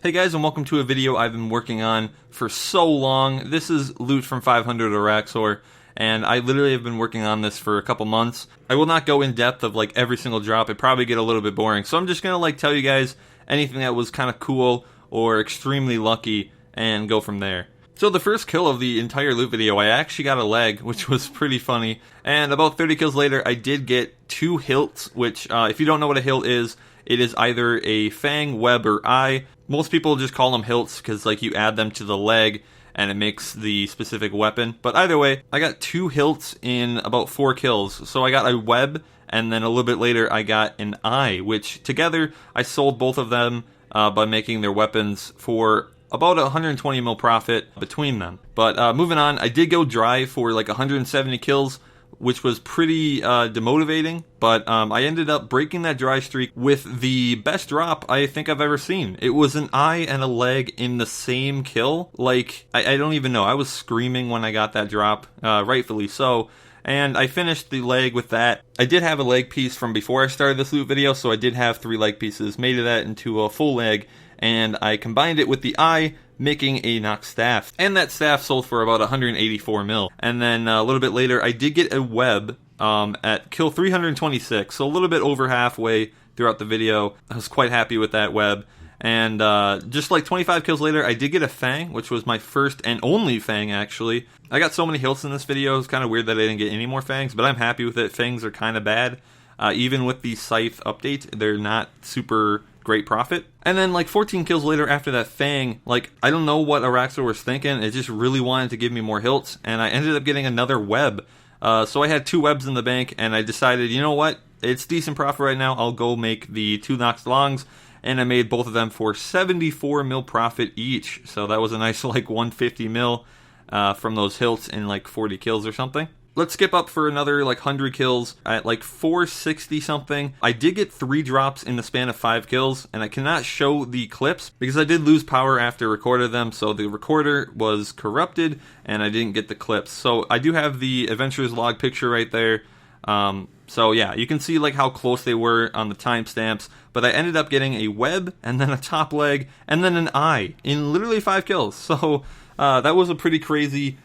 Hey guys, and welcome to a video I've been working on for so long. This is loot from 500 Araxxor, and I literally have been working on this for a couple months. I will not go in depth of like every single drop. It'd probably get a little bit boring. So I'm just gonna like tell you guys anything that was kind of cool or extremely lucky and go from there. So the first kill of the entire loot video, I actually got a leg, which was pretty funny. And about 30 kills later, I did get 2 hilts, which if you don't know what a hilt is, it is either a fang, web, or eye. Most people just call them hilts because like you add them to the leg and it makes the specific weapon. But either way, I got 2 hilts in about 4 kills. So I got a web, and then a little bit later I got an eye, which together I sold both of them by making their weapons for about 120 mil profit between them. But moving on, I did go dry for like 170 kills, which was pretty demotivating, but I ended up breaking that dry streak with the best drop I think I've ever seen. It was an eye and a leg in the same kill. Like, I don't even know. I was screaming when I got that drop, rightfully so. And I finished the leg with that. I did have a leg piece from before I started this loot video, so I did have 3 leg pieces, made that into a full leg, and I combined it with the eye, making a knock staff. And that staff sold for about 184 mil. And then a little bit later, I did get a web at kill 326, so a little bit over halfway throughout the video. I was quite happy with that web. And just like 25 kills later, I did get a fang, which was my first and only fang, actually. I got so many hilts in this video, it's kind of weird that I didn't get any more fangs, but I'm happy with it. Fangs are kind of bad. Even with the scythe update, they're not super great profit. And then like 14 kills later after that fang, like I don't know what Araxxor was thinking, it just really wanted to give me more hilts, and I ended up getting another web. So I had 2 webs in the bank, and I decided, you know what, it's decent profit right now, I'll go make the 2 Nox longs, and I made both of them for 74 mil profit each. So that was a nice like 150 mil from those hilts in like 40 kills or something. Let's skip up for another like 100 kills at like 460 something. I did get 3 drops in the span of 5 kills, and I cannot show the clips because I did lose power after I recorded them, so the recorder was corrupted and I didn't get the clips. So I do have the Adventurer's Log picture right there. So yeah, you can see like how close they were on the timestamps, but I ended up getting a web and then a top leg and then an eye in literally 5 kills. So that was a pretty crazy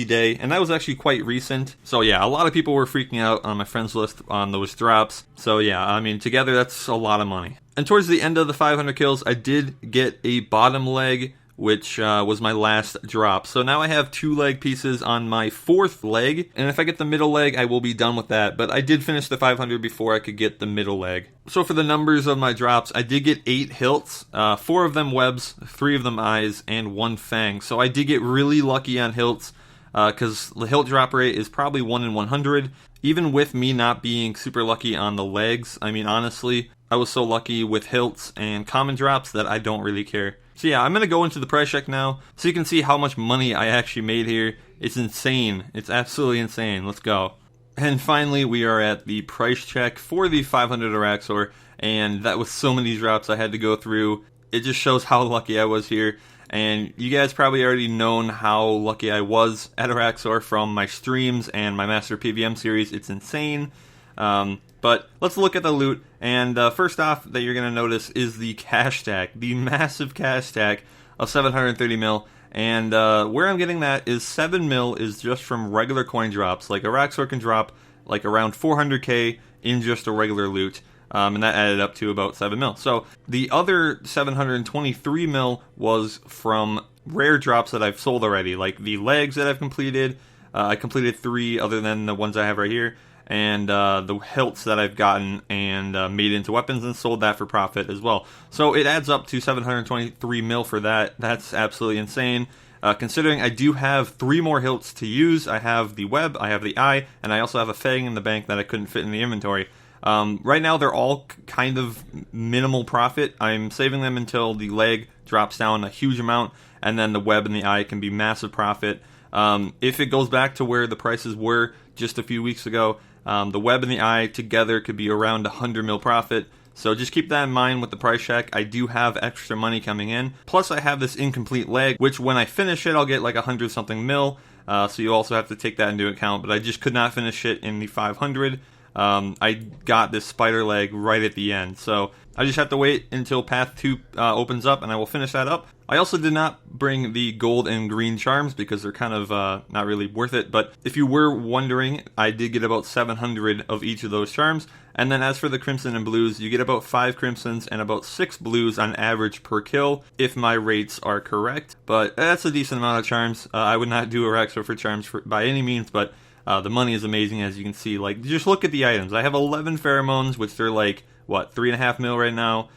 day, and that was actually quite recent. So yeah, a lot of people were freaking out on my friends list on those drops. So yeah, I mean, together that's a lot of money. And towards the end of the 500 kills, I did get a bottom leg, which was my last drop. So now I have 2 leg pieces on my 4th leg, and if I get the middle leg, I will be done with that. But I did finish the 500 before I could get the middle leg. So for the numbers of my drops, I did get 8 hilts, 4 of them webs, 3 of them eyes, and 1 fang. So I did get really lucky on hilts, because the hilt drop rate is probably 1 in 100. Even with me not being super lucky on the legs, I mean, honestly, I was so lucky with hilts and common drops that I don't really care. So yeah, I'm going to go into the price check now so you can see how much money I actually made here. It's insane. It's absolutely insane. Let's go. And finally, we are at the price check for the 500 Araxxor, and that was so many drops I had to go through. It just shows how lucky I was here. And you guys probably already known how lucky I was at Araxxor from my streams and my Master PVM series. It's insane. But let's look at the loot. And first off that you're going to notice is the cash stack. The massive cash stack of 730 mil. And where I'm getting that is 7 mil is just from regular coin drops. Like Araxxor can drop like around 400k in just a regular loot. And that added up to about 7 mil. So the other 723 mil was from rare drops that I've sold already, like the legs that I've completed. I completed 3 other than the ones I have right here, and the hilts that I've gotten and made into weapons and sold that for profit as well. So it adds up to 723 mil for that. That's absolutely insane. Considering I do have 3 more hilts to use. I have the web, I have the eye, and I also have a fang in the bank that I couldn't fit in the inventory. Right now they're all kind of minimal profit. I'm saving them until the leg drops down a huge amount, and then the web and the eye can be massive profit. If it goes back to where the prices were just a few weeks ago, the web and the eye together could be around 100 mil profit. So just keep that in mind with the price check. I do have extra money coming in. Plus I have this incomplete leg, which when I finish it, I'll get like 100 something mil. So you also have to take that into account, but I just could not finish it in the 500. I got this spider leg right at the end. So I just have to wait until Path 2 opens up, and I will finish that up. I also did not bring the gold and green charms because they're kind of not really worth it. But if you were wondering, I did get about 700 of each of those charms. And then as for the crimson and blues, you get about 5 crimsons and about 6 blues on average per kill, if my rates are correct. But that's a decent amount of charms. I would not do Araxxor for charms by any means, but the money is amazing, as you can see. Like, just look at the items. I have 11 pheromones, which they're like, what, 3.5 mil right now.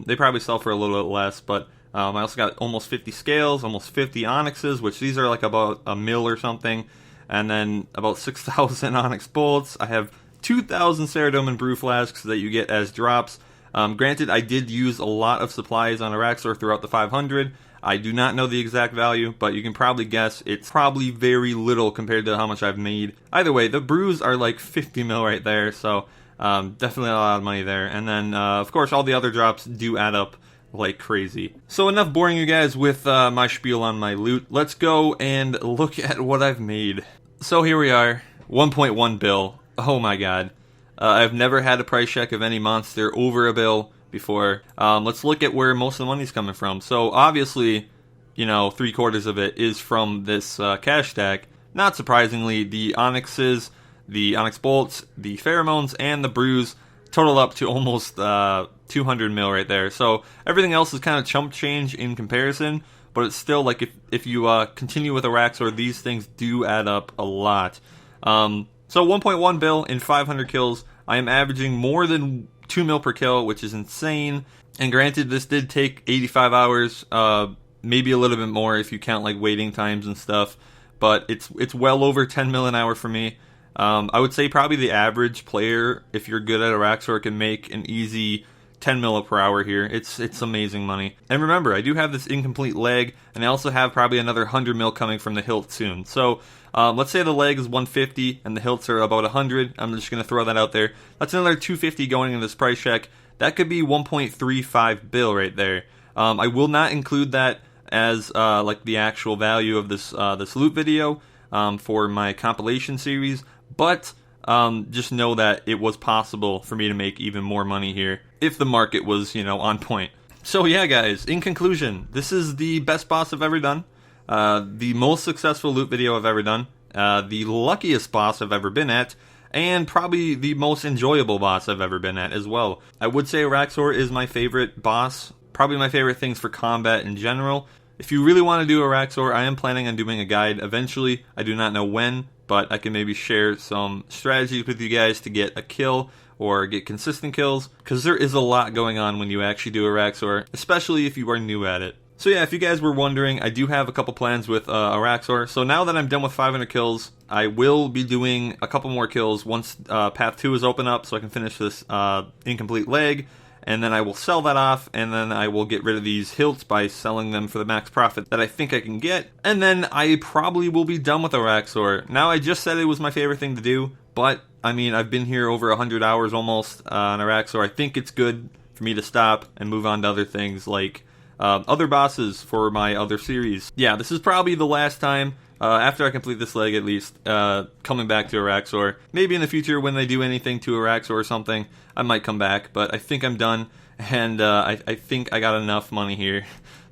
They probably sell for a little bit less, but I also got almost 50 scales, almost 50 onyxes, which these are like about a mil or something, and then about 6,000 onyx bolts. I have 2,000 Ceridome and brew flasks that you get as drops. Granted, I did use a lot of supplies on Araxxor throughout the 500. I do not know the exact value, but you can probably guess it's probably very little compared to how much I've made. Either way, the brews are like 50 mil right there, so definitely a lot of money there. And then, of course, all the other drops do add up like crazy. So enough boring you guys with my spiel on my loot. Let's go and look at what I've made. So here we are, 1.1 bill. Oh my god. I've never had a price check of any monster over a bill before. Let's look at where most of the money's coming from. So obviously, you know, 3/4 of it is from this cash stack. Not surprisingly, the onyxes, the onyx bolts, the pheromones, and the brews total up to almost 200 mil right there. So everything else is kind of chump change in comparison, but it's still like if you continue with Araxxor, these things do add up a lot. So 1.1 bill in 500 kills. I am averaging more than 2 mil per kill, which is insane. And granted, this did take 85 hours, maybe a little bit more if you count like waiting times and stuff. But it's well over 10 mil an hour for me. I would say probably the average player, if you're good at Araxxor, can make an easy 10 mil per hour here. It's amazing money. And remember, I do have this incomplete leg, and I also have probably another 100 mil coming from the hilt soon. So let's say the leg is 150 and the hilts are about 100. I'm just going to throw that out there. That's another 250 going in this price check. That could be 1.35 bill right there. I will not include that as like the actual value of this this loot video for my compilation series, but just know that it was possible for me to make even more money here if the market was, you know, on point. So yeah, guys, in conclusion, this is the best boss I've ever done, the most successful loot video I've ever done, the luckiest boss I've ever been at, and probably the most enjoyable boss I've ever been at as well. I would say Araxxor is my favorite boss, probably my favorite things for combat in general. If you really want to do Araxxor, I am planning on doing a guide eventually. I do not know when, but I can maybe share some strategies with you guys to get a kill or get consistent kills, because there is a lot going on when you actually do Araxxor, especially if you are new at it. So yeah, if you guys were wondering, I do have a couple plans with Araxxor. So now that I'm done with 500 kills, I will be doing a couple more kills once Path 2 is open up, so I can finish this incomplete leg. And then I will sell that off, and then I will get rid of these hilts by selling them for the max profit that I think I can get. And then I probably will be done with Araxxor. Now, I just said it was my favorite thing to do, but, I mean, I've been here over 100 hours almost on Araxxor. I think it's good for me to stop and move on to other things, like other bosses for my other series. Yeah, this is probably the last time, after I complete this leg at least, coming back to Araxxor. Maybe in the future when they do anything to Araxxor or something, I might come back, but I think I'm done, and I think I got enough money here.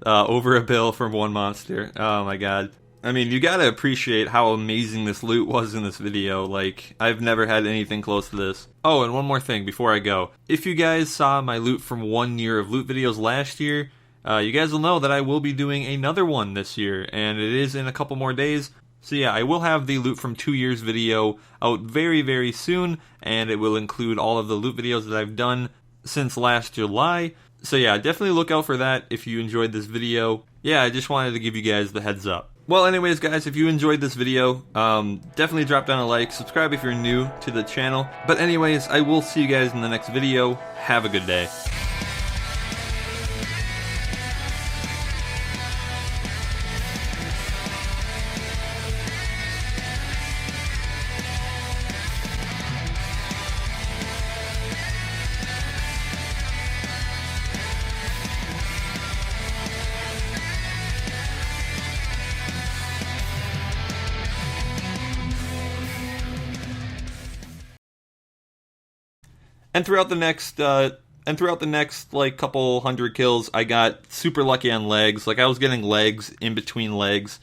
Over a bill for one monster. Oh my god. I mean, you gotta appreciate how amazing this loot was in this video. Like, I've never had anything close to this. Oh, and one more thing before I go. If you guys saw my loot from 1 year of loot videos last year, you guys will know that I will be doing another one this year, and it is in a couple more days. So yeah, I will have the loot from 2 years video out very, very soon, and it will include all of the loot videos that I've done since last July. So yeah, definitely look out for that if you enjoyed this video. Yeah, I just wanted to give you guys the heads up. Well, anyways, guys, if you enjoyed this video, definitely drop down a like, subscribe if you're new to the channel. But anyways, I will see you guys in the next video. Have a good day. And throughout the next like couple hundred kills, I got super lucky on legs. Like I was getting legs in between legs.